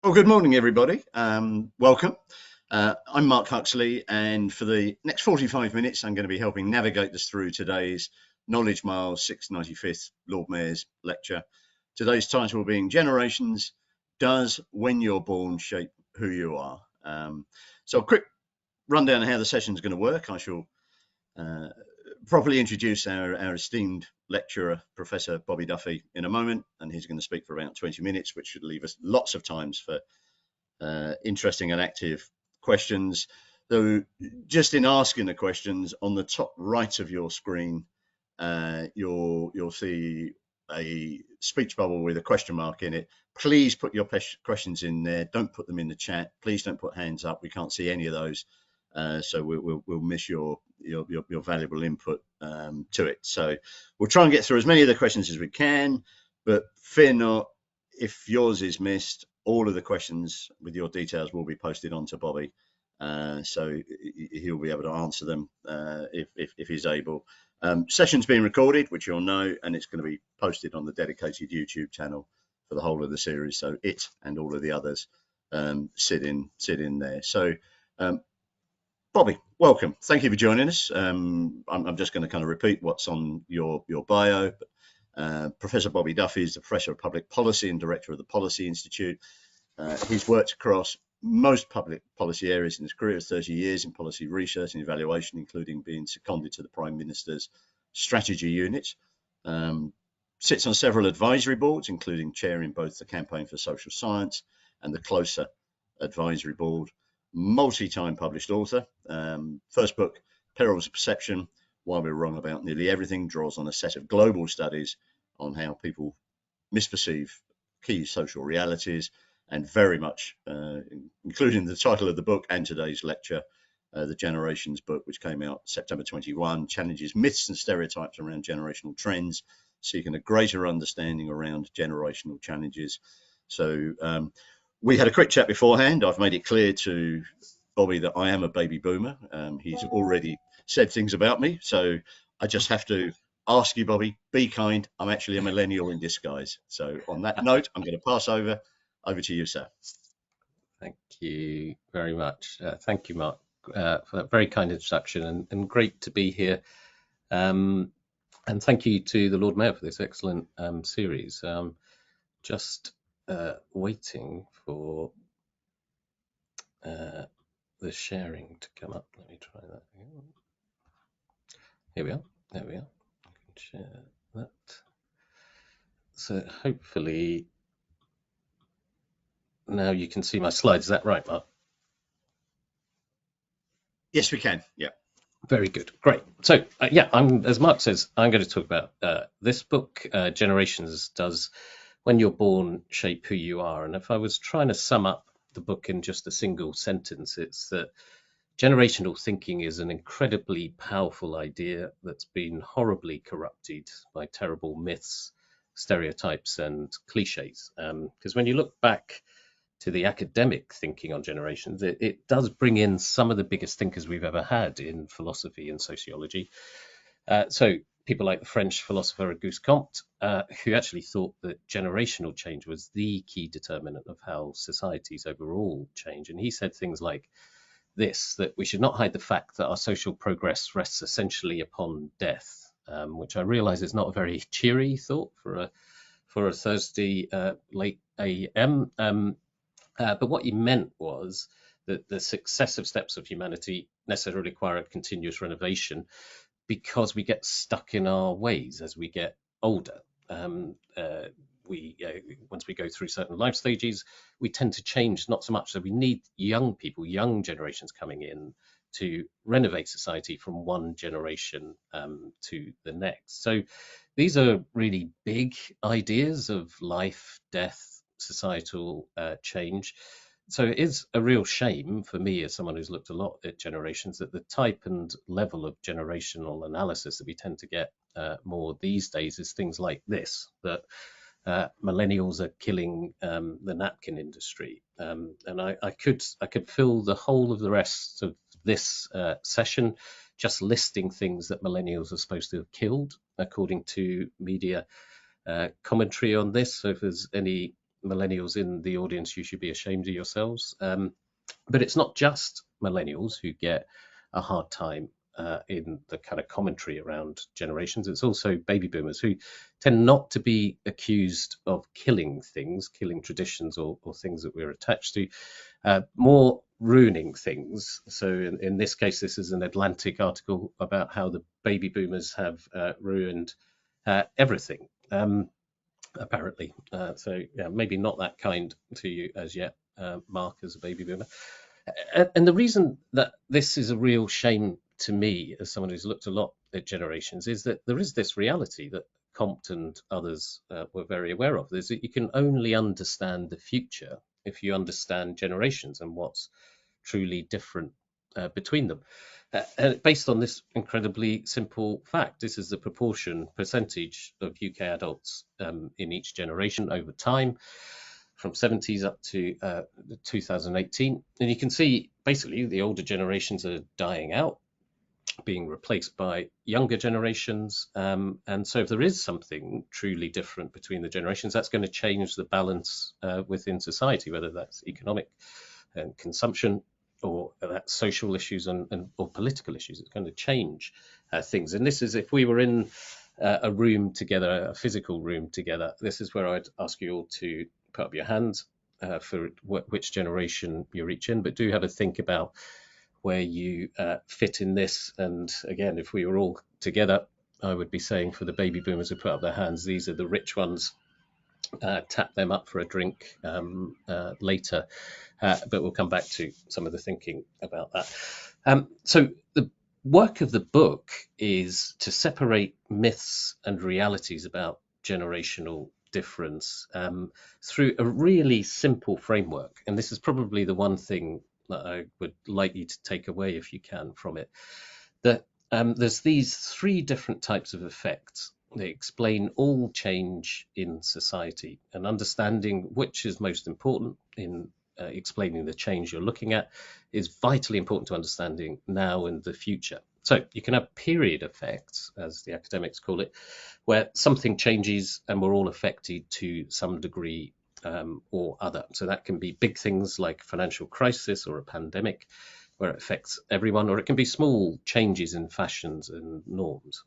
Well, good morning, everybody. Welcome. I'm Mark Huxley, and for the next 45 minutes, I'm going to be helping navigate us through today's Knowledge Mile 695th Lord Mayor's lecture. Today's title being Generations, Does When You're Born Shape Who You Are? So a quick rundown of how the session is going to work. I shall properly introduce our esteemed lecturer, Professor Bobby Duffy, in a moment, and he's going to speak for about 20 minutes, which should leave us lots of times for interesting and active questions. So just in asking the questions, on the top right of your screen, you'll see a speech bubble with a question mark in it. Please put your questions in there. Don't put them in the chat. Please don't put hands up. We can't see any of those. So we'll miss your valuable input to it. So we'll try and get through as many of the questions as we can, but fear not, if yours is missed, all of the questions with your details will be posted onto Bobby. So he'll be able to answer them if he's able. Session's being recorded, which you'll know, and it's going to be posted on the dedicated YouTube channel for the whole of the series. So it and all of the others sit in there. So Bobby, welcome. Thank you for joining us. I'm just going to kind of repeat what's on your bio. Professor Bobby Duffy is the Professor of Public Policy and Director of the Policy Institute. He's worked across most public policy areas in his career, 30 years in policy research and evaluation, including being seconded to the Prime Minister's strategy unit. Sits on several advisory boards, including chairing both the Campaign for Social Science and the Closer Advisory Board. Multi-time published author. First book, Perils of Perception, Why We're Wrong About Nearly Everything, draws on a set of global studies on how people misperceive key social realities, and very much, including the title of the book and today's lecture, the Generations book, which came out September 21, challenges myths and stereotypes around generational trends, seeking a greater understanding around generational challenges. So we had a quick chat beforehand. I've made it clear to Bobby that I am a baby boomer. He's already said things about me, so I just have to ask you, Bobby, be kind. I'm actually a millennial in disguise. So on that note, I'm going to pass over to you, sir. Thank you very much. Thank you, Mark, for that very kind introduction, and great to be here. And thank you to the Lord Mayor for this excellent series. Just waiting for the sharing to come up. Let me try that again. Here we are. There we are. I can share that. So hopefully now you can see my slides. Is that right, Mark? Yes, we can. Yeah. Very good. Great. So yeah, as Mark says, I'm going to talk about this book, Generations, Does When You're Born Shape Who You Are. And if I was trying to sum up the book in just a single sentence, it's that generational thinking is an incredibly powerful idea that's been horribly corrupted by terrible myths, stereotypes, and cliches. Because when you look back to the academic thinking on generations, it does bring in some of the biggest thinkers we've ever had in philosophy and sociology. So people like the French philosopher Auguste Comte, who actually thought that generational change was the key determinant of how societies overall change. And he said things like this, that we should not hide the fact that our social progress rests essentially upon death, which I realize is not a very cheery thought for a Thursday late AM. But what he meant was that the successive steps of humanity necessarily require a continuous renovation, because we get stuck in our ways as we get older. Once we go through certain life stages, we tend to change not so much. So we need young people, young generations coming in to renovate society from one generation to the next. So these are really big ideas of life, death, societal change. So it is a real shame for me, as someone who's looked a lot at generations, that the type and level of generational analysis that we tend to get more these days is things like this, that millennials are killing the napkin industry. And I could fill the whole of the rest of this session just listing things that millennials are supposed to have killed, according to media commentary on this. So if there's any millennials in the audience, you should be ashamed of yourselves. But it's not just millennials who get a hard time in the kind of commentary around generations. It's also baby boomers who tend not to be accused of killing things, killing traditions or things that we're attached to, more ruining things. So in this case, this is an Atlantic article about how the baby boomers have ruined everything. Apparently. So yeah, maybe not that kind to you as yet, Mark, as a baby boomer. And the reason that this is a real shame to me, as someone who's looked a lot at generations, is that there is this reality that Comte and others were very aware of. Is that you can only understand the future if you understand generations and what's truly different between them. Based on this incredibly simple fact, this is the percentage of UK adults in each generation over time, from 70s up to 2018. And you can see basically the older generations are dying out, being replaced by younger generations. And so if there is something truly different between the generations, that's going to change the balance within society, whether that's economic and consumption, or that's social issues or political issues. It's going to change things. And this is if we were in a room together, a physical room together, this is where I'd ask you all to put up your hands for which generation you're each in, but do have a think about where you fit in this. And again, if we were all together, I would be saying for the baby boomers who put up their hands, these are the rich ones. Tap them up for a drink later, but we'll come back to some of the thinking about that. So the work of the book is to separate myths and realities about generational difference through a really simple framework. And this is probably the one thing that I would like you to take away, if you can, from it, that there's these three different types of effects. They explain all change in society, and understanding which is most important in explaining the change you're looking at is vitally important to understanding now and the future. So you can have period effects, as the academics call it, where something changes and we're all affected to some degree or other. So that can be big things like financial crisis or a pandemic, where it affects everyone, or it can be small changes in fashions and norms.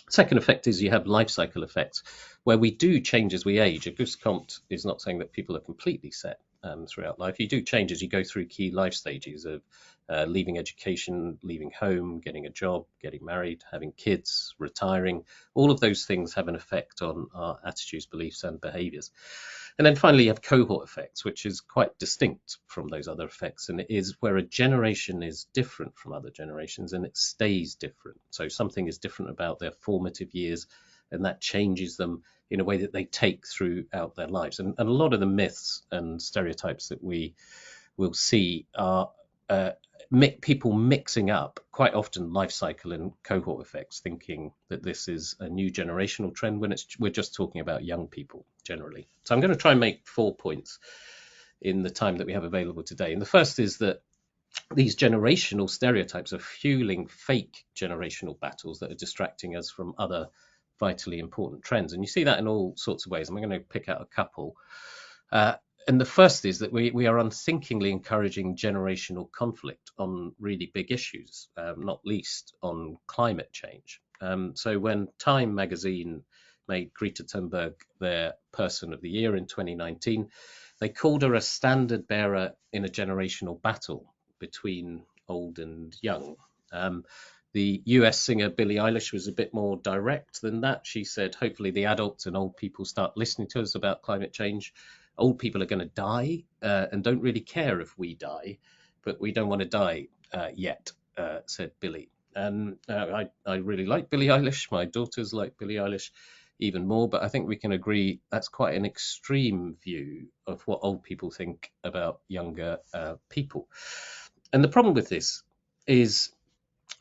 Second effect is you have life cycle effects, where we do change as we age. Auguste Comte is not saying that people are completely set throughout life. You do change as you go through key life stages of leaving education, leaving home, getting a job, getting married, having kids, retiring. All of those things have an effect on our attitudes, beliefs, and behaviors. And then finally, you have cohort effects, which is quite distinct from those other effects. And it is where a generation is different from other generations and it stays different. So something is different about their formative years, and that changes them in a way that they take throughout their lives. And a lot of the myths and stereotypes that we will see are people mixing up quite often life cycle and cohort effects, thinking that this is a new generational trend when we're just talking about young people generally. So I'm going to try and make 4 points in the time that we have available today. And the first is that these generational stereotypes are fueling fake generational battles that are distracting us from other vitally important trends. And you see that in all sorts of ways. I'm going to pick out a couple. And the first is that we are unthinkingly encouraging generational conflict on really big issues, not least on climate change. So when Time magazine made Greta Thunberg their Person of the Year in 2019, they called her a standard bearer in a generational battle between old and young. The US singer Billie Eilish was a bit more direct than that. She said, hopefully the adults and old people start listening to us about climate change. Old people are going to die and don't really care if we die, but we don't want to die yet, said Billie. And I really like Billie Eilish. My daughters like Billie Eilish even more, but I think we can agree that's quite an extreme view of what old people think about younger people. And the problem with this is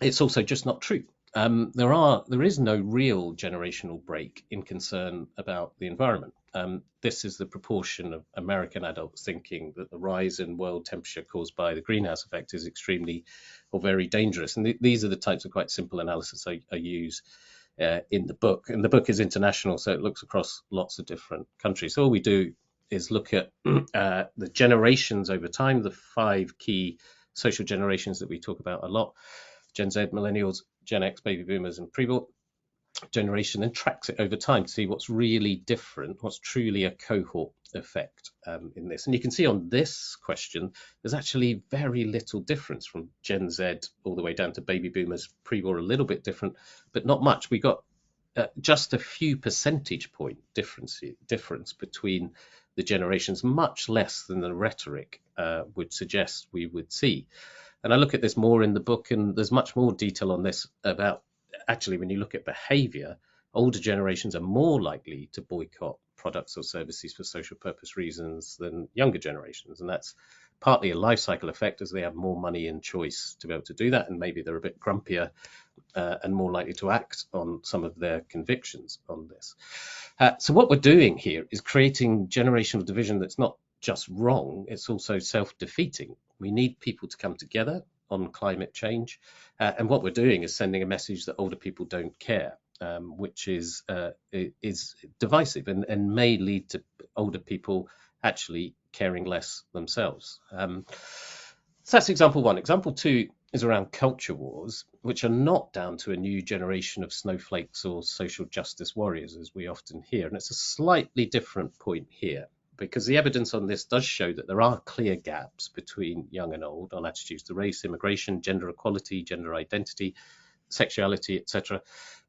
it's also just not true. There is no real generational break in concern about the environment. This is the proportion of American adults thinking that the rise in world temperature caused by the greenhouse effect is extremely or very dangerous. And these are the types of quite simple analysis I use in the book. And the book is international, so it looks across lots of different countries. So all we do is look at the generations over time, the 5 key social generations that we talk about a lot: Gen Z, millennials, Gen X, baby boomers, and pre-war generation, and tracks it over time to see what's really different, what's truly a cohort effect in this. And you can see on this question, there's actually very little difference from Gen Z all the way down to baby boomers, pre-war, a little bit different, but not much. We got just a few percentage point difference between the generations, much less than the rhetoric would suggest we would see. And I look at this more in the book, and there's much more detail on this about actually when you look at behavior, older generations are more likely to boycott products or services for social purpose reasons than younger generations. And that's partly a life cycle effect, as they have more money and choice to be able to do that. And maybe they're a bit grumpier and more likely to act on some of their convictions on this. So what we're doing here is creating generational division that's not just wrong, it's also self-defeating. We need people to come together on climate change. And what we're doing is sending a message that older people don't care, which is divisive and may lead to older people actually caring less themselves. So that's example 1. Example 2 is around culture wars, which are not down to a new generation of snowflakes or social justice warriors, as we often hear. And it's a slightly different point here, because the evidence on this does show that there are clear gaps between young and old on attitudes to race, immigration, gender equality, gender identity, sexuality, etc.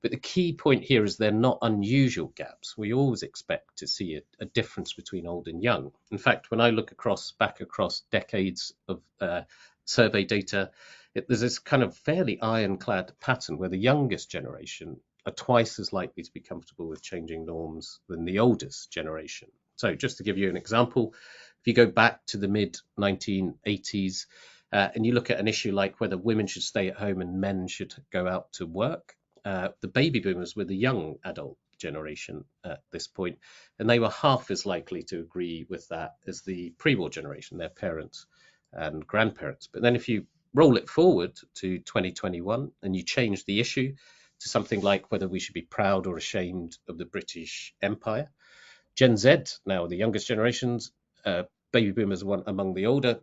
But the key point here is they're not unusual gaps. We always expect to see a difference between old and young. In fact, when I look back across decades of survey data, there's this kind of fairly ironclad pattern where the youngest generation are twice as likely to be comfortable with changing norms than the oldest generation. So just to give you an example, if you go back to the mid-1980s and you look at an issue like whether women should stay at home and men should go out to work, the baby boomers were the young adult generation at this point, and they were half as likely to agree with that as the pre-war generation, their parents and grandparents. But then if you roll it forward to 2021 and you change the issue to something like whether we should be proud or ashamed of the British Empire, Gen Z, now the youngest generations, baby boomers are among the older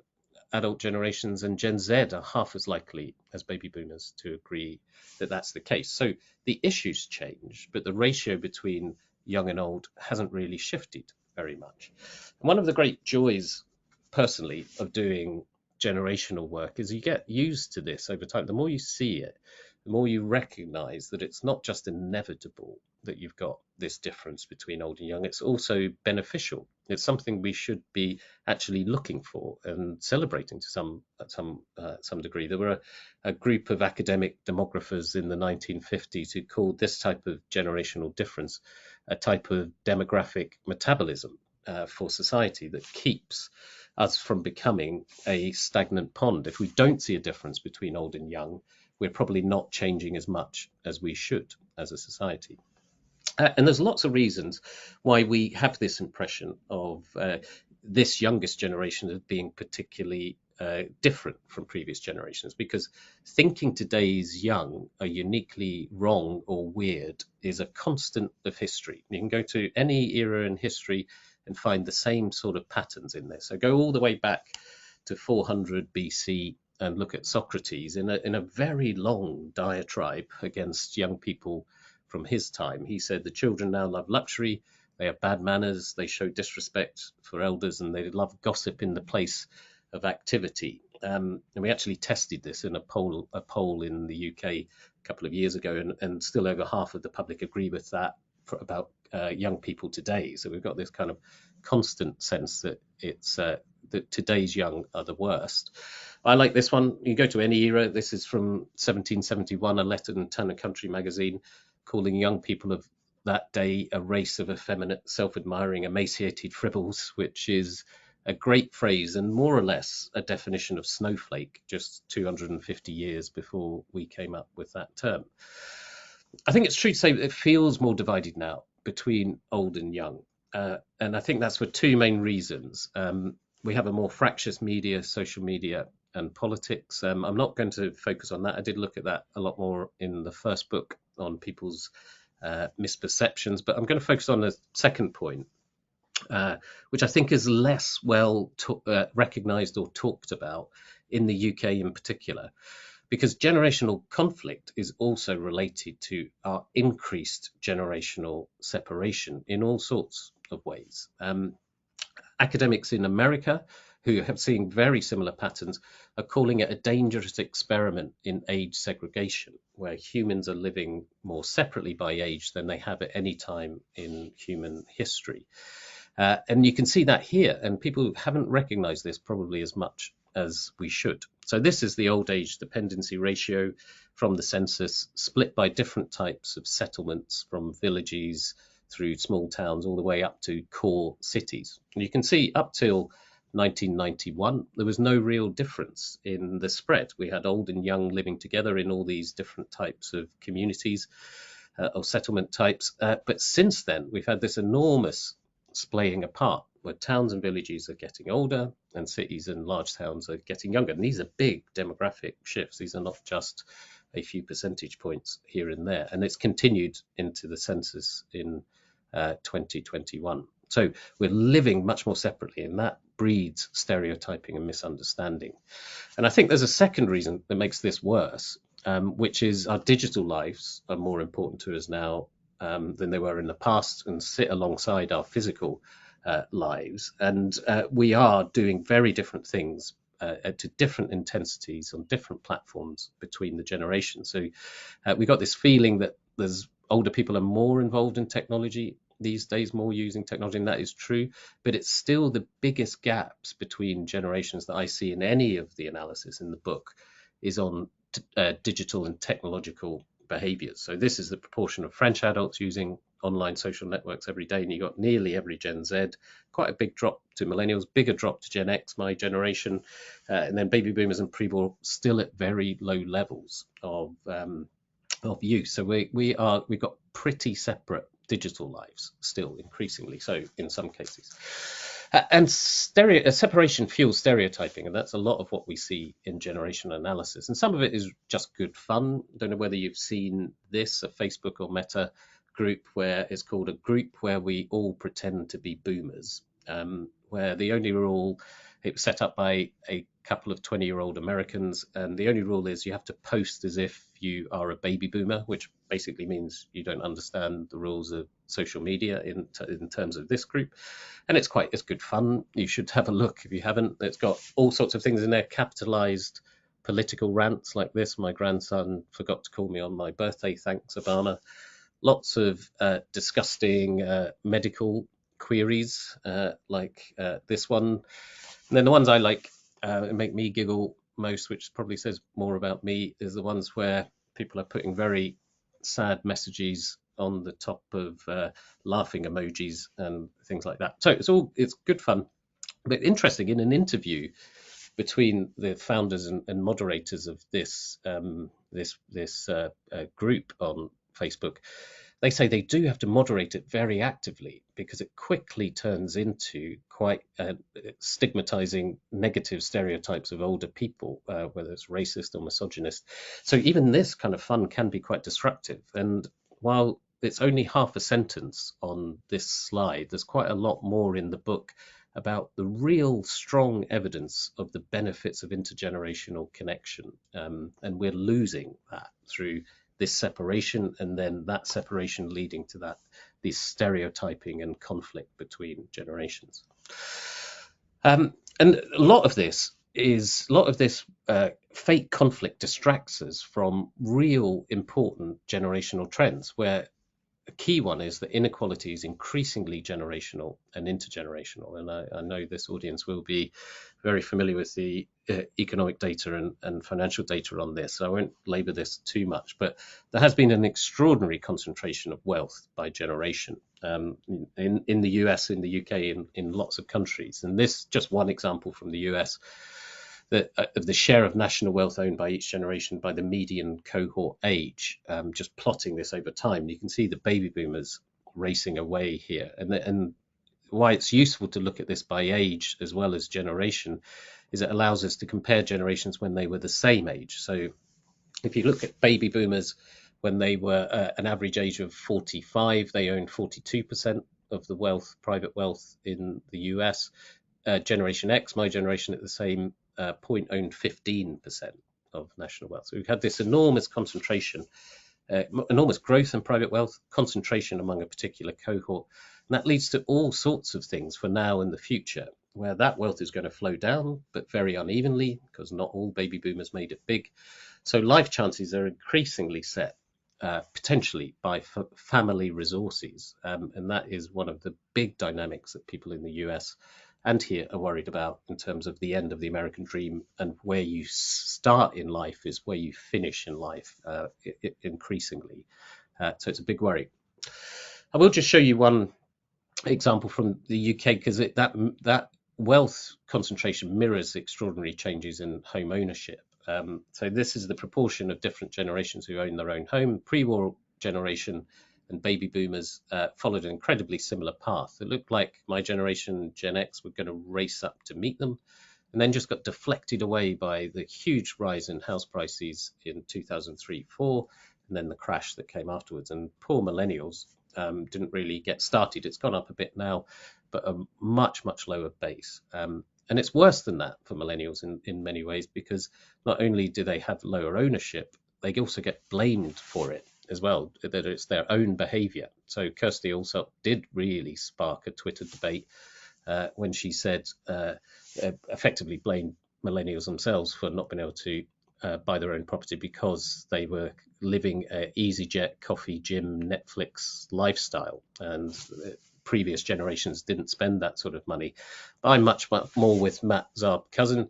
adult generations, and Gen Z are half as likely as baby boomers to agree that that's the case. So the issues change, but the ratio between young and old hasn't really shifted very much. And one of the great joys, personally, of doing generational work is you get used to this over time. The more you see it, the more you recognize that it's not just inevitable that you've got this difference between old and young, it's also beneficial. It's something we should be actually looking for and celebrating to some degree. There were a group of academic demographers in the 1950s who called this type of generational difference a type of demographic metabolism for society that keeps us from becoming a stagnant pond. If we don't see a difference between old and young, we're probably not changing as much as we should as a society. And there's lots of reasons why we have this impression of this youngest generation as being particularly different from previous generations, because thinking today's young are uniquely wrong or weird is a constant of history. You can go to any era in history and find the same sort of patterns in this. So go all the way back to 400 BC and look at Socrates in a very long diatribe against young people from his time. He said the children now love luxury, they have bad manners, they show disrespect for elders, and they love gossip in the place of activity. And we actually tested this in a poll in the UK a couple of years ago, and still over half of the public agree with that about young people today. So we've got this kind of constant sense that it's that today's young are the worst. I like this one. You go to any era. This is from 1771, a letter in Town and Country magazine, calling young people of that day a race of effeminate, self-admiring, emaciated fribbles, which is a great phrase and more or less a definition of snowflake just 250 years before we came up with that term. I think it's true to say that it feels more divided now between old and young. And I think that's for two main reasons. We have a more fractious media, social media, and politics. I'm not going to focus on that. I did look at that a lot more in the first book on people's misperceptions, but I'm going to focus on the second point, which I think is less well recognised or talked about in the UK in particular, because generational conflict is also related to our increased generational separation in all sorts of ways. Academics in America, who have seen very similar patterns, are calling it a dangerous experiment in age segregation, where humans are living more separately by age than they have at any time in human history. And you can see that here, and people haven't recognized this probably as much as we should. So this is the old age dependency ratio from the census, split by different types of settlements, from villages through small towns all the way up to core cities. And you can see up till 1991, there was no real difference in the spread. We had old and young living together in all these different types of communities or settlement types. But since then, we've had this enormous splaying apart, where towns and villages are getting older and cities and large towns are getting younger. And these are big demographic shifts. These are not just a few percentage points here and there. And it's continued into the census in 2021. So we're living much more separately, and that breeds stereotyping and misunderstanding. And I think there's a second reason that makes this worse, which is our digital lives are more important to us now than they were in the past, and sit alongside our physical lives. And we are doing very different things to different intensities on different platforms between the generations. So we got this feeling that there's older people are more involved in technology these days, more using technology, and that is true, but it's still the biggest gaps between generations that I see in any of the analysis in the book is on digital and technological behaviors. So this is the proportion of French adults using online social networks every day, and you got nearly every Gen Z, quite a big drop to millennials, bigger drop to Gen X, my generation, and then baby boomers and pre-war still at very low levels of use. So we've got pretty separate digital lives still, increasingly so in some cases. And separation fuels stereotyping, and that's a lot of what we see in generational analysis. And some of it is just good fun. Don't know whether you've seen this, a Facebook or Meta group where it's called a group where we all pretend to be boomers, where the only rule, it was set up by a couple of 20-year-old Americans, and the only rule is you have to post as if you are a baby boomer, which basically means you don't understand the rules of social media in terms of this group. And it's good fun. You should have a look if you haven't. It's got all sorts of things in there, capitalized political rants like this: my grandson forgot to call me on my birthday, thanks Obama. Lots of disgusting medical queries like this one. And then the ones I like make me giggle most, which probably says more about me, is the ones where people are putting very sad messages on the top of laughing emojis and things like that. So it's good fun. But interesting, in an interview between the founders and moderators of this group on Facebook, they say they do have to moderate it very actively because it quickly turns into quite stigmatizing negative stereotypes of older people, whether it's racist or misogynist. So even this kind of fun can be quite disruptive. And while it's only half a sentence on this slide, there's quite a lot more in the book about the real strong evidence of the benefits of intergenerational connection. And we're losing that through this separation, and then that separation leading to this stereotyping and conflict between generations. And a lot of this fake conflict distracts us from real important generational trends, where a key one is that inequality is increasingly generational and intergenerational. And I know this audience will be very familiar with the economic data and financial data on this, so I won't labor this too much, but there has been an extraordinary concentration of wealth by generation in the US, in the UK, in lots of countries. And this, just one example from the US, of the share of national wealth owned by each generation by the median cohort age, just plotting this over time. You can see the baby boomers racing away here. And why it's useful to look at this by age as well as generation is it allows us to compare generations when they were the same age. So if you look at baby boomers when they were an average age of 45, they owned 42% of the wealth, private wealth in the US. Generation X, my generation at the same point, owned 15% of national wealth. So we've had this enormous concentration, enormous growth in private wealth, concentration among a particular cohort. And that leads to all sorts of things for now and the future, where that wealth is going to flow down, but very unevenly, because not all baby boomers made it big. So life chances are increasingly set potentially by family resources. And that is one of the big dynamics that people in the US and here are worried about in terms of the end of the American dream, and where you start in life is where you finish in life increasingly. So it's a big worry. I will just show you one example from the UK, because that wealth concentration mirrors extraordinary changes in home ownership. So this is the proportion of different generations who own their own home. Pre-war generation and baby boomers followed an incredibly similar path. It looked like my generation, Gen X, were going to race up to meet them, and then just got deflected away by the huge rise in house prices in 2003-4, and then the crash that came afterwards. And poor millennials didn't really get started. It's gone up a bit now, but a much, much lower base. And it's worse than that for millennials in many ways, because not only do they have lower ownership, they also get blamed for it as well, that it's their own behavior. So Kirsty Allsopp did really spark a Twitter debate when she said, effectively blamed millennials themselves for not being able to buy their own property because they were living an EasyJet, coffee, gym, Netflix lifestyle, and previous generations didn't spend that sort of money. I'm much more with Matt Zarb-Cousin,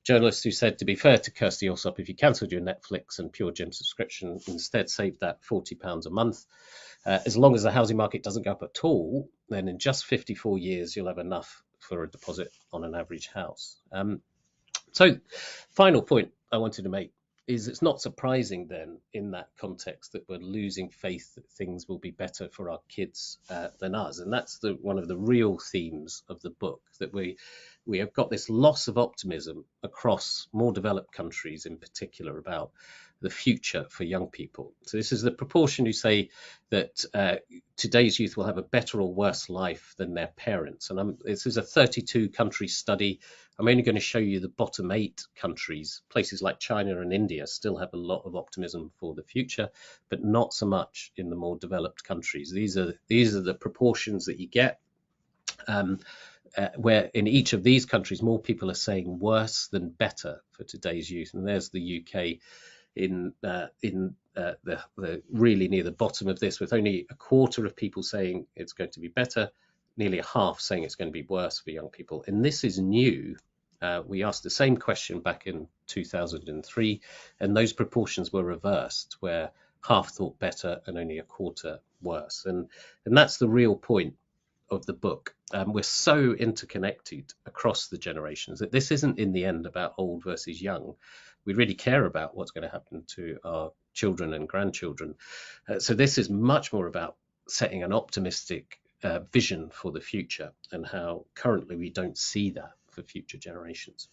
journalist, who said, to be fair to Kirsty Allsopp, if you cancelled your Netflix and Pure Gym subscription, instead save that £40 a month, as long as the housing market doesn't go up at all, then in just 54 years, you'll have enough for a deposit on an average house. So final point I wanted to make is it's not surprising then in that context that we're losing faith that things will be better for our kids than us. And that's one of the real themes of the book, that we have got this loss of optimism across more developed countries in particular about the future for young people. So this is the proportion who say that today's youth will have a better or worse life than their parents. And this is a 32 country study. I'm only going to show you the bottom 8 countries. Places like China and India still have a lot of optimism for the future, but not so much in the more developed countries. These are the proportions that you get, where in each of these countries, more people are saying worse than better for today's youth. And there's the UK in the really near the bottom of this, with only a quarter of people saying it's going to be better, nearly a half saying it's going to be worse for young people. And this is new. We asked the same question back in 2003, and those proportions were reversed, where half thought better and only a quarter worse. And that's the real point of the book. We're so interconnected across the generations that this isn't in the end about old versus young. We really care about what's going to happen to our children and grandchildren. So this is much more about setting an optimistic vision for the future, and how currently we don't see that for future generations.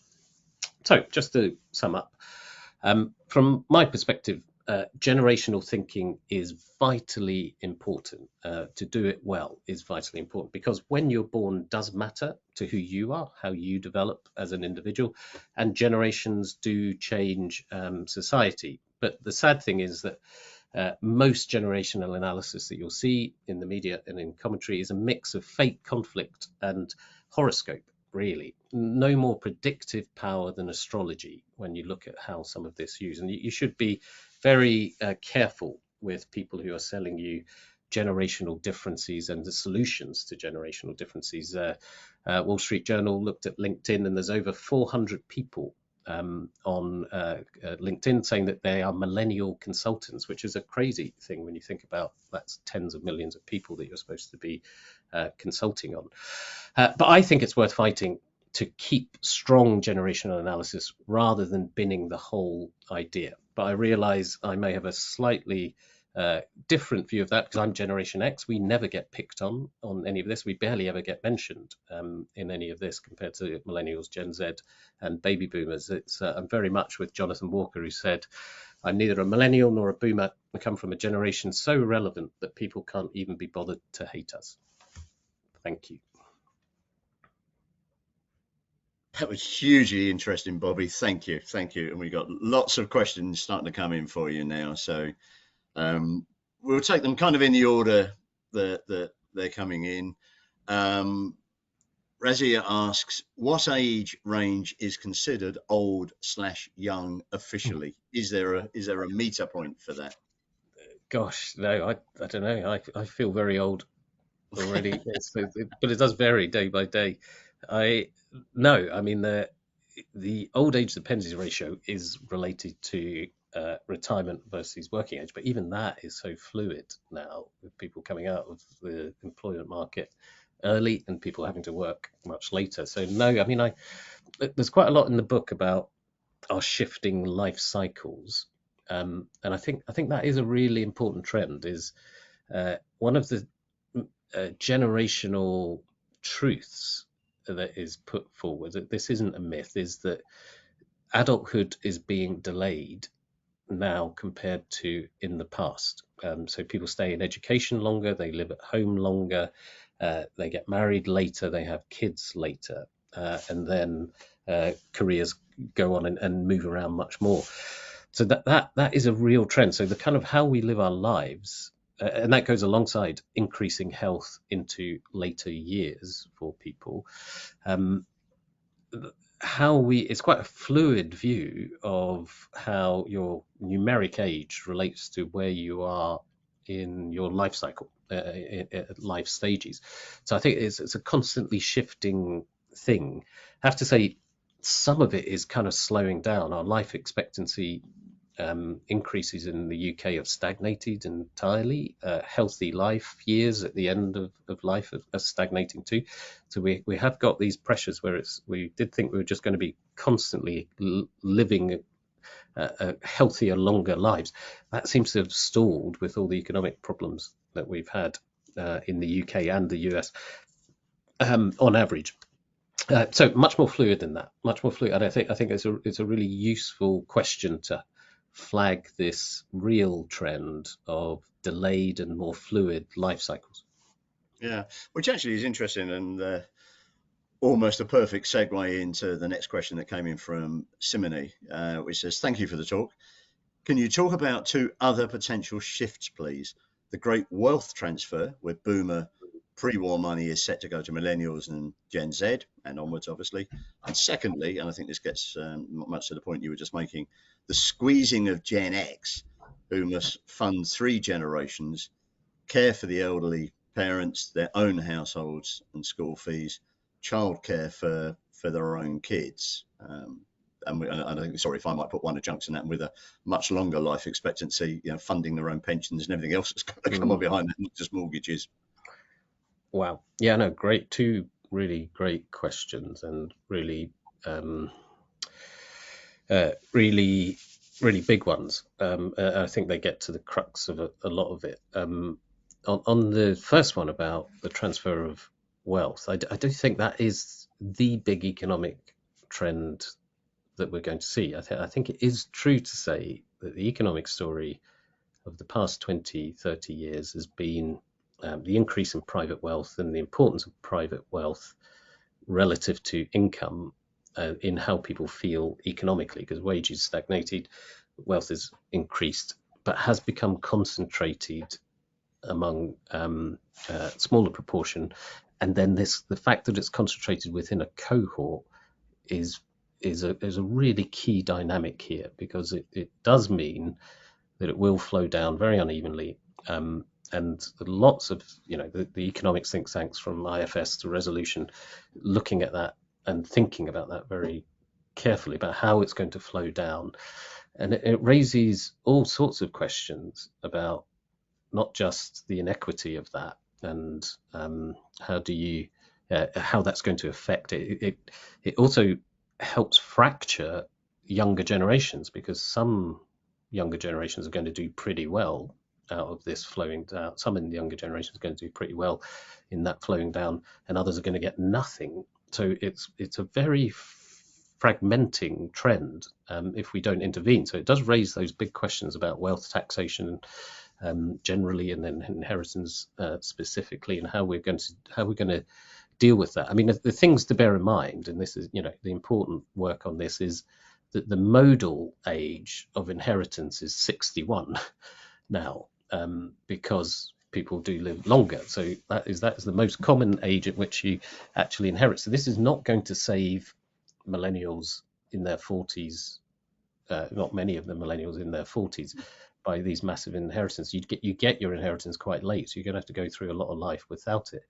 So just to sum up, from my perspective, generational thinking is vitally important. To do it well is vitally important, because when you're born does matter to who you are, how you develop as an individual, and generations do change society. But the sad thing is that most generational analysis that you'll see in the media and in commentary is a mix of fake conflict and horoscope, really. No more predictive power than astrology when you look at how some of this is used. And you should be very careful with people who are selling you generational differences and the solutions to generational differences. Wall Street Journal looked at LinkedIn, and there's over 400 people on LinkedIn saying that they are millennial consultants, which is a crazy thing when you think about that's tens of millions of people that you're supposed to be consulting on. But I think it's worth fighting to keep strong generational analysis rather than binning the whole idea. But I realize I may have a slightly different view of that, because I'm Generation X. We never get picked on any of this. We barely ever get mentioned in any of this compared to millennials, Gen Z and baby boomers. I'm very much with Jonathan Walker, who said, I'm neither a millennial nor a boomer. I come from a generation so relevant that people can't even be bothered to hate us. Thank you. That was hugely interesting, Bobby. Thank you. And we got lots of questions starting to come in for you now. So we'll take them kind of in the order that they're coming in. Razia asks, what age range is considered old/young officially? Is there a meter point for that? Gosh, no, I don't know. I feel very old already. But it does vary day by day. No, I mean the old age dependency ratio is related to retirement versus working age, but even that is so fluid now, with people coming out of the employment market early and people having to work much later. So no, I mean there's quite a lot in the book about our shifting life cycles, and I think that is a really important trend. Is one of the generational truths that is put forward, that this isn't a myth, is that adulthood is being delayed now compared to in the past. So people stay in education longer, they live at home longer, they get married later, they have kids later, and then careers go on and move around much more. So that is a real trend. So the kind of how we live our lives, and that goes alongside increasing health into later years for people. It's quite a fluid view of how your numeric age relates to where you are in your life cycle, life stages. So I think it's a constantly shifting thing. I have to say, some of it is kind of slowing down. Our life expectancy increases in the UK have stagnated entirely. Healthy life years at the end of life are stagnating too. So we have got these pressures where we did think we were just going to be constantly living healthier, longer lives. That seems to have stalled with all the economic problems that we've had in the UK and the US on average. So much more fluid than that, much more fluid. And I think it's a really useful question to flag this real trend of delayed and more fluid life cycles. Yeah, which actually is interesting and almost a perfect segue into the next question that came in from Simone, which says, thank you for the talk. Can you talk about two other potential shifts, please? The great wealth transfer, where boomer pre-war money is set to go to millennials and Gen Z and onwards, obviously. And secondly, and I think this gets much to the point you were just making, the squeezing of Gen X, who must fund 3 generations, care for the elderly parents, their own households and school fees, childcare for their own kids. And I think, sorry if I might put one adjunct in that, with a much longer life expectancy, funding their own pensions and everything else that's going to come on behind that, not just mortgages. Wow. Yeah, no, great. Two really great questions, and really, really, really big ones. I think they get to the crux of a lot of it. On the first one about the transfer of wealth, I do think that is the big economic trend that we're going to see. I think it is true to say that the economic story of the past 20, 30 years has been the increase in private wealth and the importance of private wealth relative to income in how people feel economically, because wages stagnated, wealth has increased, but has become concentrated among smaller proportion. And then the fact that it's concentrated within a cohort is a really key dynamic here, because it does mean that it will flow down very unevenly. And lots of, the economics think tanks from IFS to Resolution looking at that and thinking about that very carefully about how it's going to flow down. And it raises all sorts of questions about not just the inequity of that and how that's going to affect it. It also helps fracture younger generations, because some younger generations are going to do pretty well out of this flowing down. Some in the younger generations are going to do pretty well in that flowing down, and others are going to get nothing. So it's a very fragmenting trend if we don't intervene. So it does raise those big questions about wealth taxation generally, and then inheritance specifically, and how we're going to deal with that. I mean, the things to bear in mind, and this is, the important work on this is that the modal age of inheritance is 61 now, because people do live longer. So that is the most common age at which you actually inherit. So this is not going to save millennials in their 40s, not many of the millennials in their 40s, by these massive inheritances. You get your inheritance quite late, so you're going to have to go through a lot of life without it.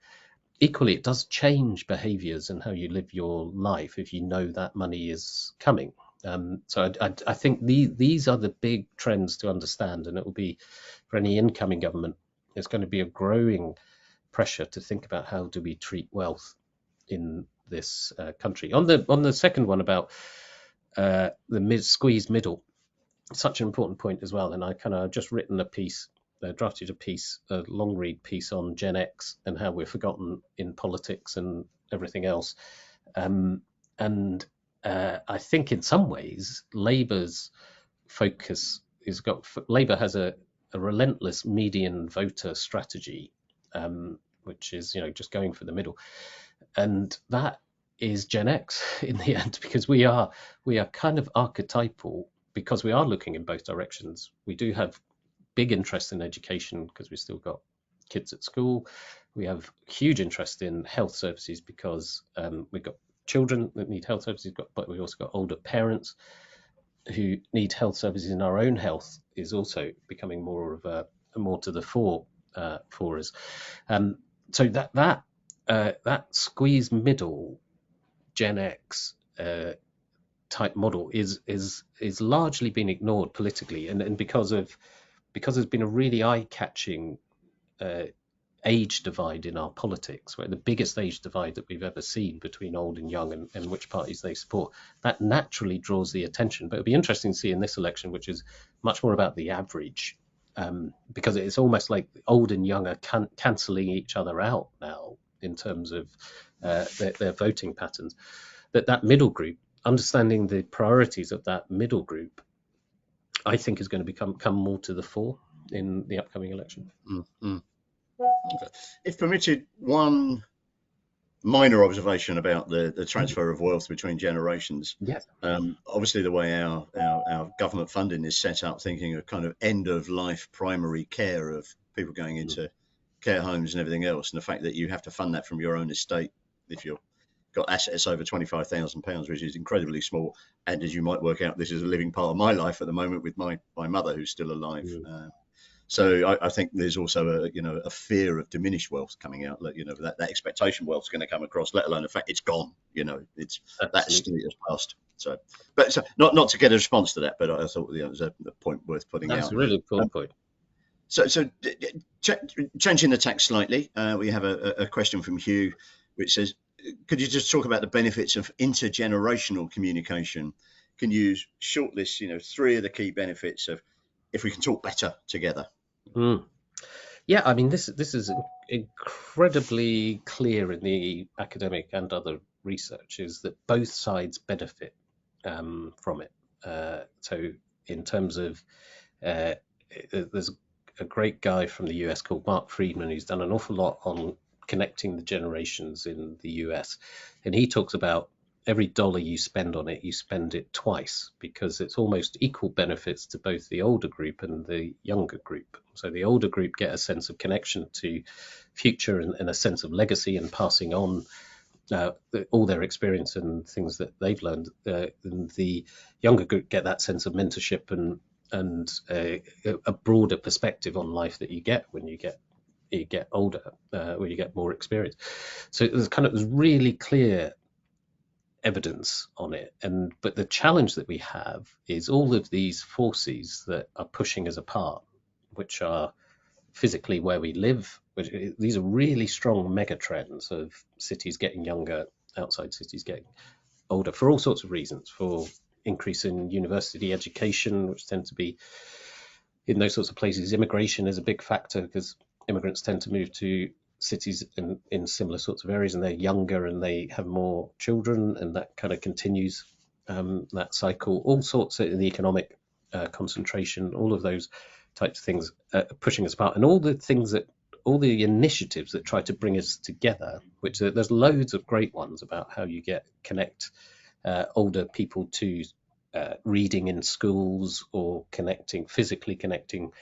Equally, it does change behaviors and how you live your life if you know that money is coming. So I think these are the big trends to understand, and it will be, for any incoming government, there's going to be a growing pressure to think about how do we treat wealth in this country. On the second one about the squeezed middle, such an important point as well. And I've just written a piece, drafted a long read piece on Gen X and how we're forgotten in politics and everything else. And I think in some ways Labour's focus Labour has a relentless median voter strategy, which is just going for the middle, and that is Gen X in the end, because we are kind of archetypal, because we are looking in both directions. We do have big interest in education because we've still got kids at school. We have huge interest in health services because we've got children that need health services, but we've also got older parents who need health services, and our own health is also becoming more to the fore for us. So that squeeze middle Gen X type model is largely been ignored politically, and because there's been a really eye-catching age divide in our politics, where the biggest age divide that we've ever seen between old and young, and which parties they support, that naturally draws the attention. But it'll be interesting to see in this election, which is much more about the average, because it's almost like old and young are cancelling each other out now in terms of their voting patterns. That middle group, understanding the priorities of that middle group, I think is going to come more to the fore in the upcoming election. Mm-hmm. Okay. If permitted, one minor observation about the transfer of wealth between generations. Yes. Obviously, the way our government funding is set up, thinking of kind of end of life primary care of people going into care homes and everything else, and the fact that you have to fund that from your own estate if you've got assets over £25,000, which is incredibly small. And as you might work out, this is a living part of my life at the moment with my mother, who's still alive. So I think there's also a fear of diminished wealth coming out. That expectation wealth is going to come across, let alone the fact it's gone. It's that state has passed. So not to get a response to that, but I thought it was a point worth putting out. That's a really important point. So changing the tack slightly, we have a question from Hugh, which says, could you just talk about the benefits of intergenerational communication? Can you shortlist, 3 of the key benefits of if we can talk better together? Yeah, I mean, this is incredibly clear in the academic and other research, is that both sides benefit from it. So in terms of, there's a great guy from the US called Mark Friedman who's done an awful lot on connecting the generations in the US, and he talks about every dollar you spend on it, you spend it twice, because it's almost equal benefits to both the older group and the younger group. So the older group get a sense of connection to future and a sense of legacy and passing on all their experience and things that they've learned. And the younger group get that sense of mentorship and a broader perspective on life that you get when you get older, when you get more experience. So there's really clear evidence on it, but the challenge that we have is all of these forces that are pushing us apart, which are physically where we live, these are really strong mega trends of cities getting younger, outside cities getting older, for all sorts of reasons, for increase in university education, which tend to be in those sorts of places. Immigration is a big factor because immigrants tend to move to cities in similar sorts of areas, and they're younger and they have more children, and that kind of continues that cycle. All sorts in the economic concentration, all of those types of things pushing us apart, and all the initiatives that try to bring us together, which there's loads of great ones about how you connect older people to reading in schools, or physically connecting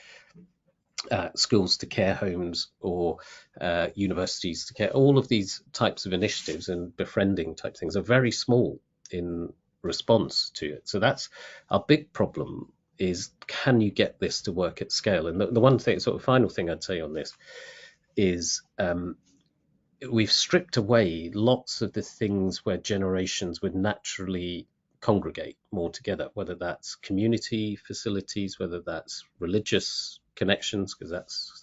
schools to care homes, or universities to care. All of these types of initiatives and befriending type things are very small in response to it. So that's our big problem, is can you get this to work at scale? And the one thing, sort of final thing I'd say on this is we've stripped away lots of the things where generations would naturally congregate more together, whether that's community facilities, whether that's religious connections, because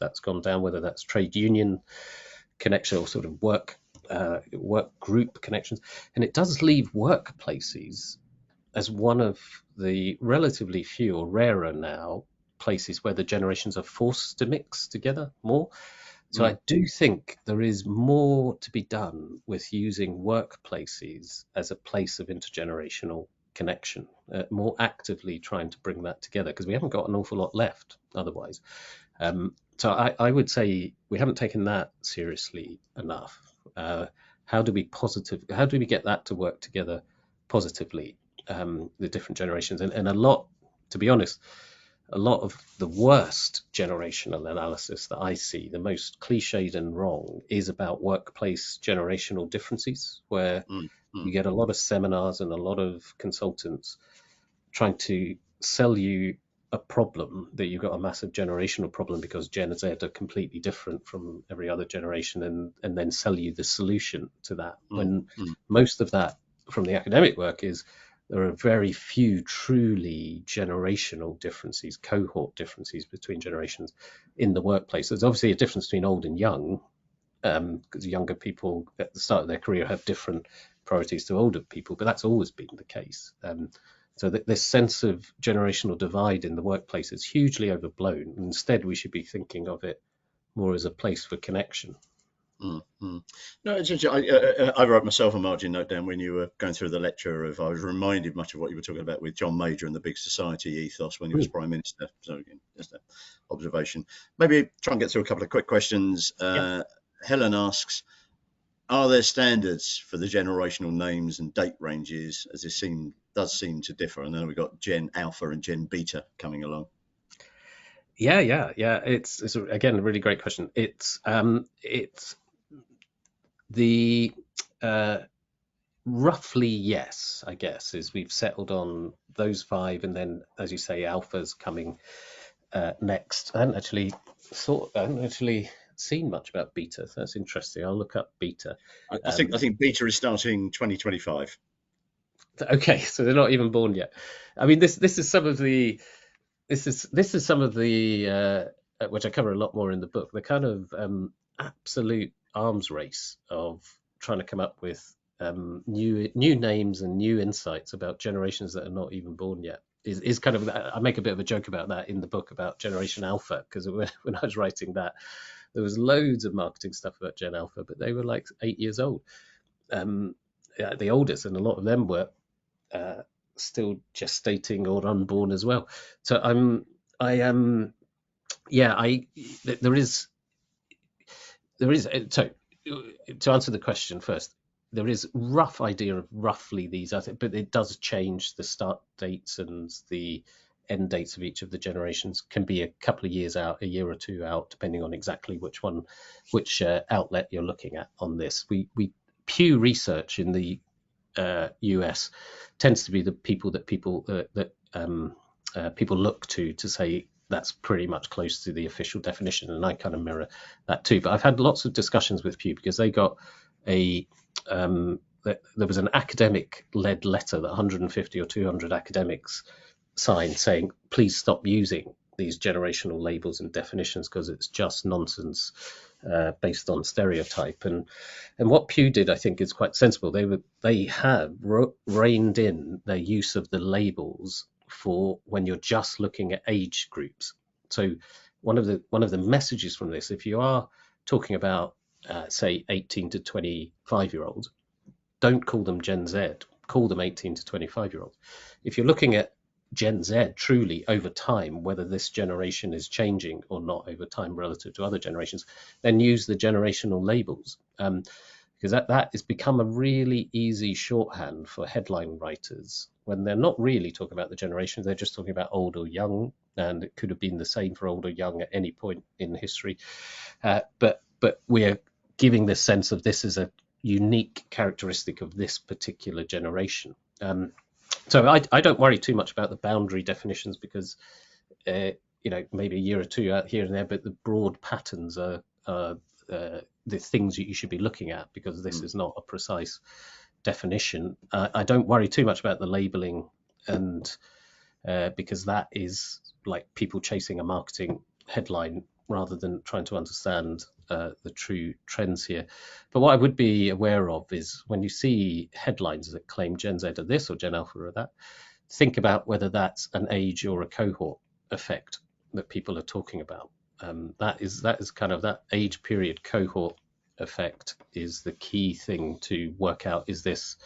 that's gone down, whether that's trade union connection, or sort of work group connections. And it does leave workplaces as one of the relatively few, or rarer now, places where the generations are forced to mix together more. So I do think there is more to be done with using workplaces as a place of intergenerational connection, more actively trying to bring that together, because we haven't got an awful lot left otherwise. So I would say we haven't taken that seriously enough. How do we get that to work together positively, the different generations? And a lot, to be honest, a lot of the worst generational analysis that I see, the most cliched and wrong, is about workplace generational differences, where you get a lot of seminars and a lot of consultants trying to sell you a problem, that you've got a massive generational problem because Gen Z are completely different from every other generation, and then sell you the solution to that. When most of that from the academic work is, there are very few truly generational differences, cohort differences between generations in the workplace. There's obviously a difference between old and young, because younger people at the start of their career have different priorities to older people, but that's always been the case. So this sense of generational divide in the workplace is hugely overblown. Instead, we should be thinking of it more as a place for connection. No, it's interesting. I wrote myself a margin note down when you were going through the lecture of, I was reminded much of what you were talking about with John Major and the big society ethos when he was Prime Minister. So again, just an observation. Maybe try and get through a couple of quick questions. Helen asks, are there standards for the generational names and date ranges, as this does seem to differ? And then we've got Gen Alpha and Gen Beta coming along. Yeah. It's again a really great question. It's the roughly yes, I guess, is we've settled on those 5, and then, as you say, Alpha's coming next. I hadn't actually seen much about Beta, so that's interesting. I'll look up Beta. I think Beta is starting 2025. Okay, so they're not even born yet. I mean, this is some of the which I cover a lot more in the book, the kind of absolute arms race of trying to come up with new names and new insights about generations that are not even born yet. Is kind of, I make a bit of a joke about that in the book about Generation Alpha, because when I was writing that, there was loads of marketing stuff about Gen Alpha, but they were like 8 years old, the oldest, and a lot of them were still gestating or unborn as well. So there is. So to answer the question first, there is rough idea of roughly these, I think, but it does change. The start dates and the end dates of each of the generations can be a couple of years out, a year or two out, depending on exactly which outlet you're looking at on this. We Pew Research in the US tends to be the people that people look to say that's pretty much close to the official definition, and I kind of mirror that too. But I've had lots of discussions with Pew, because they got there was an academic-led letter that 150 or 200 academics signed, saying, please stop using these generational labels and definitions, because it's just nonsense based on stereotype. And what Pew did, I think, is quite sensible. They have reined in their use of the labels for when you're just looking at age groups. So one of the messages from this, if you are talking about say 18 to 25 year olds, don't call them Gen Z, call them 18 to 25 year olds. If you're looking at Gen Z truly over time, whether this generation is changing or not over time relative to other generations, then use the generational labels. Because that has become a really easy shorthand for headline writers when they're not really talking about the generations, they're just talking about old or young, and it could have been the same for old or young at any point in history. But we are giving this sense of this is a unique characteristic of this particular generation. So I don't worry too much about the boundary definitions because maybe a year or two out here and there, but the broad patterns are the things that you should be looking at because this is not a precise definition. I don't worry too much about the labeling, and because that is like people chasing a marketing headline rather than trying to understand the true trends here. But what I would be aware of is when you see headlines that claim Gen Z are this or Gen Alpha are that, think about whether that's an age or a cohort effect that people are talking about. That is kind of that age period cohort effect is the key thing to work out. Is this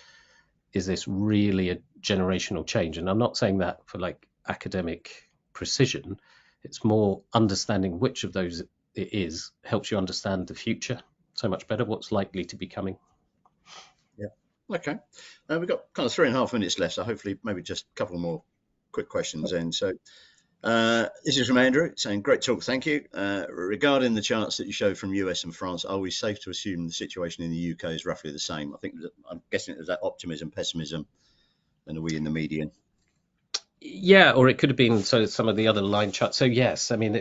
really a generational change? And I'm not saying that for like academic precision. It's more understanding which of those it is helps you understand the future so much better, what's likely to be coming. Yeah. Okay. We've got kind of 3.5 minutes left, so hopefully maybe just a couple more quick questions then. So this is from Andrew saying, great talk, thank you. Regarding the charts that you showed from US and France, are we safe to assume the situation in the UK is roughly the same? I'm guessing it was that optimism, pessimism, and are we in the median? Yeah, or it could have been so some of the other line charts. So yes, I mean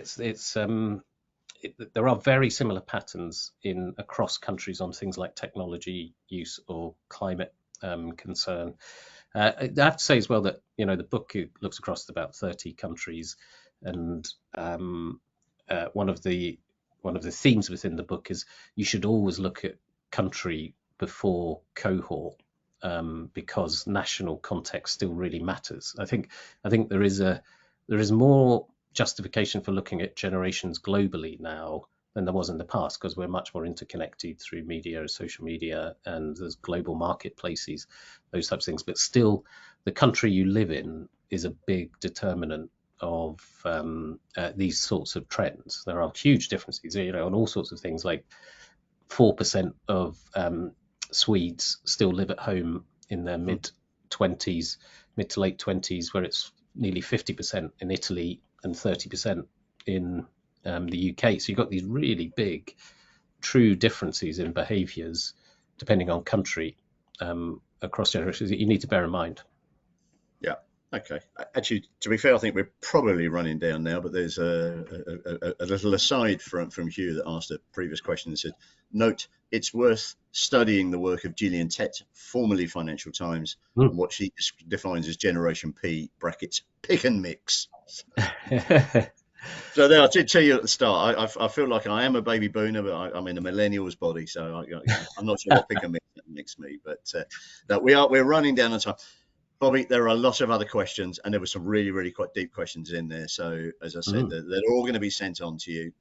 there are very similar patterns in across countries on things like technology use or climate concern. I have to say as well that the book looks across about 30 countries, and one of the themes within the book is you should always look at country before cohort, because national context still really matters. I think there is more justification for looking at generations globally now than there was in the past because we're much more interconnected through media, social media, and there's global marketplaces, those types of things. But still, the country you live in is a big determinant of these sorts of trends. There are huge differences, on all sorts of things. Like 4% of Swedes still live at home in their mid to late 20s, where it's nearly 50% in Italy and 30% in the UK. So you've got these really big, true differences in behaviours depending on country across generations that you need to bear in mind. Yeah. Okay. Actually, to be fair, I think we're probably running down now, but there's a little aside from Hugh that asked a previous question and said, note, it's worth studying the work of Gillian Tett, formerly Financial Times, and what she defines as Generation P, brackets, pick and mix. So there, I did tell you at the start, I feel like I am a baby boomer, but I'm in a millennial's body, so I'm not sure what pick and mix me, but we're running down on time. Bobby, there are a lot of other questions, and there were some really, really quite deep questions in there. So, as I said, they're all going to be sent on to you.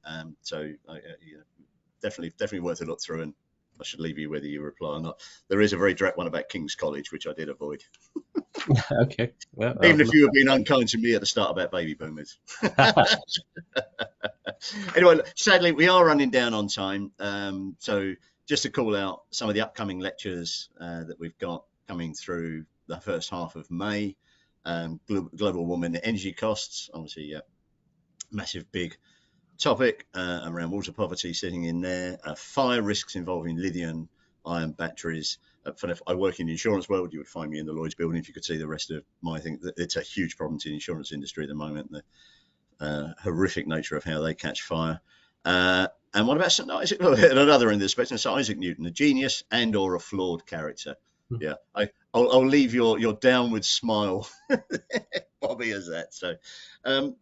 Definitely worth a look through, and I should leave you whether you reply or not. There is a very direct one about King's College, which I did avoid. Okay. Well, even if you were being unkind to me at the start about baby boomers. Anyway, sadly, we are running down on time. So, just to call out some of the upcoming lectures that we've got coming through the first half of May. Global warming, energy costs, obviously a massive big topic around water poverty sitting in there. Fire risks involving lithium ion batteries. If I work in the insurance world, you would find me in the Lloyd's building if you could see the rest of my thing. It's a huge problem to the insurance industry at the moment, the horrific nature of how they catch fire. And what about St. Isaac? At another end of the spectrum, St. Isaac Newton, a genius and or a flawed character. Yeah, I'll leave your downward smile, Bobby, as that.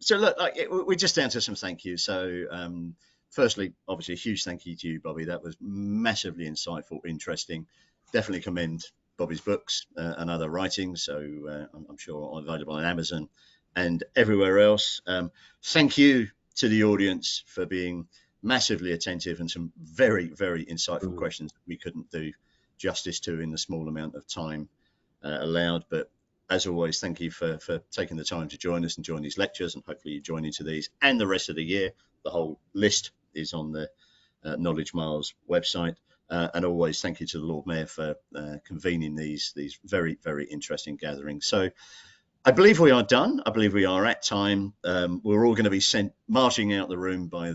So look, we're just down to some thank yous. So firstly, obviously, a huge thank you to you, Bobby. That was massively insightful, interesting. Definitely commend Bobby's books and other writings. So I'm sure available on Amazon and everywhere else. Thank you to the audience for being massively attentive and some very, very insightful questions that we couldn't do justice to in the small amount of time allowed. But as always, thank you for taking the time to join us and join these lectures, and hopefully you join into these and the rest of the year. The whole list is on the Knowledge Miles website. And always thank you to the Lord Mayor for convening these very, very interesting gatherings. So I believe we are done. I believe we are at time. We're all going to be sent marching out the room by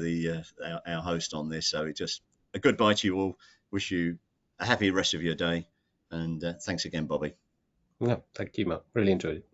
our host on this. So just a goodbye to you all. Wish you a happy rest of your day. And thanks again, Bobby. No, thank you, Mark. Really enjoyed it.